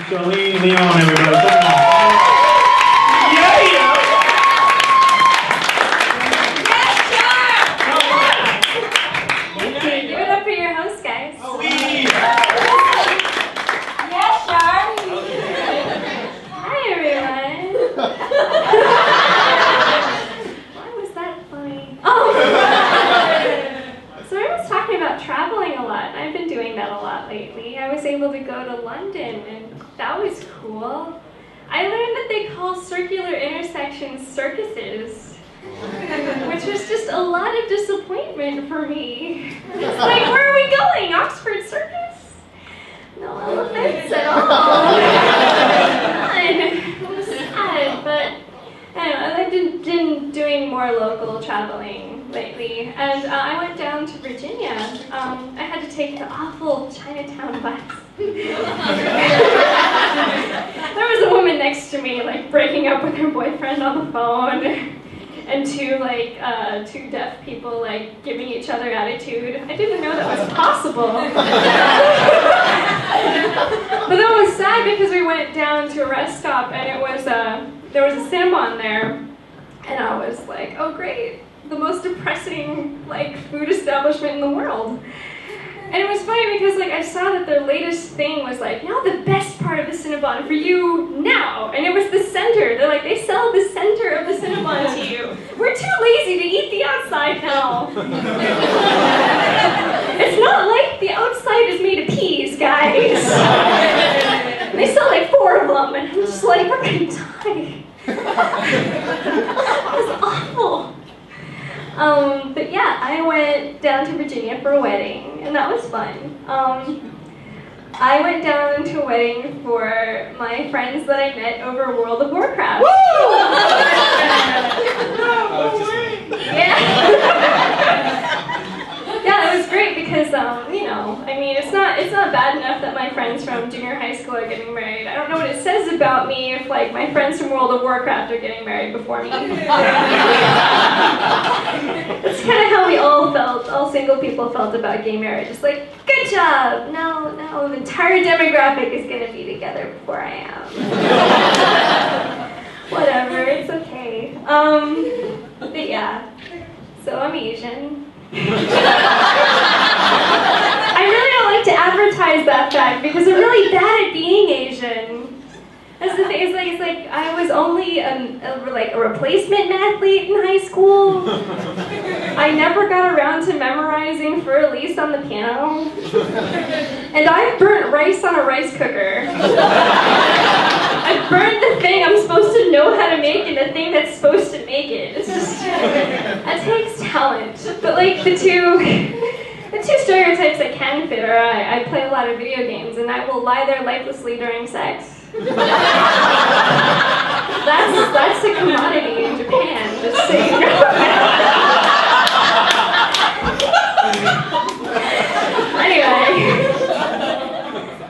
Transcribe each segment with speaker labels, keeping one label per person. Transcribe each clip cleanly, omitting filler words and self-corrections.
Speaker 1: Jolene Leon, everybody. Come on. Yeah!
Speaker 2: Give it up for your host, guys.
Speaker 1: Oh,
Speaker 2: Yes, Char. Hi, everyone. Why was that funny? Oh! So I was talking about traveling a lot. I've been doing that a lot lately. I was able to go to London, and that was cool. I learned that they call circular intersections circuses, which was just a lot of disappointment for me. It's like, where are we going? Oxford Circus? No elephants at all. It was sad, but I don't know, I've been doing more local traveling lately, and I went down to Virginia. I had to take the awful Chinatown bus. There was a woman next to me, like, breaking up with her boyfriend on the phone, and two deaf people, like, giving each other attitude. I didn't know that was possible. But that was sad because we went down to a rest stop, and it was there was a Cinnabon there, and I was like, oh great, the most depressing, like, food establishment in the world. And it was funny because, like, I saw that their latest thing was like, now the best part of the Cinnabon for you now. And it was the center. They're like, they sell the center of the Cinnabon to you. We're too lazy to eat the outside now. It's not like the outside is made of peas, guys. And they sell like 4 of them, and I'm just like, we're gonna die. That was awful. But yeah, I went down to Virginia for a wedding, and that was fun. I went down to a wedding for my friends that I met over World of Warcraft. Woo! Yeah. Yeah, it was great because, you know, I mean, it's not bad enough that my friends from junior high school are getting married. I don't know what it says about me if, like, my friends from World of Warcraft are getting married before me. That's kind of how we all felt, all single people felt about gay marriage. It's like, good job! Now the entire demographic is going to be together before I am. Whatever, it's okay. But yeah, so I'm Asian. I really don't like to advertise that fact because I'm really bad at being Asian. That's the thing. It's like I was only a replacement mathlete in high school. I never got around to memorizing Fleur Elise on the piano, and I've burnt rice on a rice cooker. I've burned the thing I'm supposed to know how to make and the thing that's supposed to make it. It's just, that takes talent. But like the two stereotypes I can fit are I play a lot of video games and I will lie there lifelessly during sex. That's a commodity in Japan, just so you know. Anyway.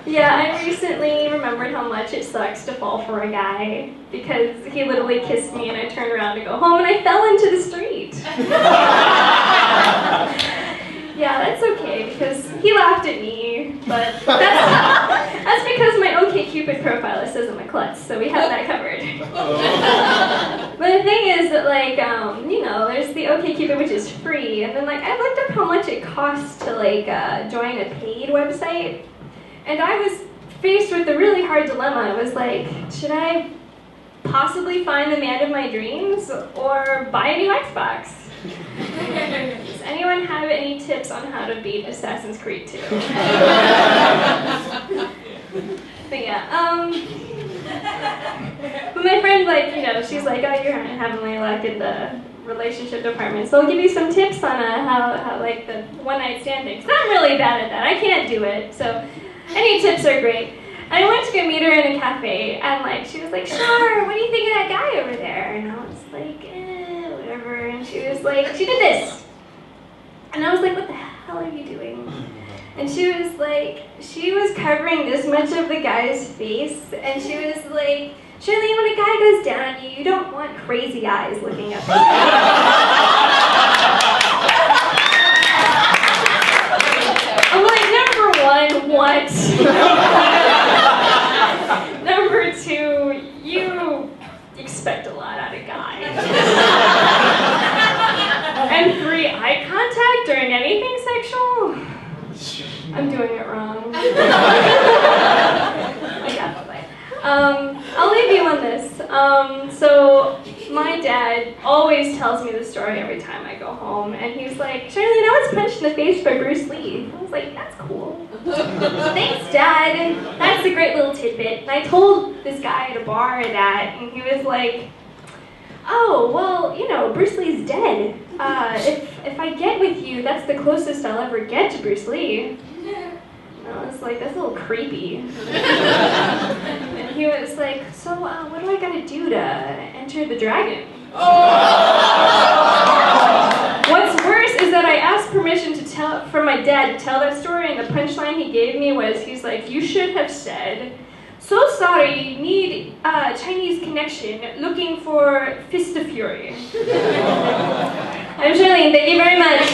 Speaker 2: Yeah, I recently remembered how much it sucks to fall for a guy because he literally kissed me and I turned around to go home and I fell into the street. Yeah, that's okay because he laughed at me, but that's because my OkCupid profile says I'm a klutz, so we have that covered. But the thing is that, like, you know, there's the OkCupid, which is free, and then, like, I looked up how much it costs to, like, join a paid website. And I was faced with a really hard dilemma. I was like, should I possibly find the man of my dreams or buy a new Xbox? Does anyone have any tips on how to beat Assassin's Creed 2? But yeah, but my friend, like, you know, she's like, oh, you're having my luck in the relationship department, so I'll give you some tips on how like, the one-night stand thing. 'Cause I'm really bad at that. I can't do it, so any tips are great. And I went to go meet her in a cafe, and like she was like, Char, what do you think of that guy over there? And I was like, whatever. And she was like, she did this. And I was like, what the hell are you doing? And she was like, she was covering this much of the guy's face, and she was like, Shirley, when a guy goes down on you, you don't want crazy eyes looking up at you. I'm like, number one, what? expect a lot out of guys. And 3, eye contact during anything sexual? I'm doing it wrong. I'll leave you on this. So my dad always tells me the story every time I go home, and he's like, Charlene, I was punched in the face by Bruce Lee. I was like, that's cool. Thanks, Dad. That's a great little tidbit. And I told this guy at a bar that, and he was like, oh, well, you know, Bruce Lee's dead. If I get with you, that's the closest I'll ever get to Bruce Lee. I was like, that's a little creepy. And he was like, so what do I gotta do to enter the dragon? What's worse is that I asked permission from my dad to tell that story, and the punchline he gave me was, he's like, you should have said, so sorry, need Chinese connection, looking for Fist of Fury. I'm Charlene, thank you very much.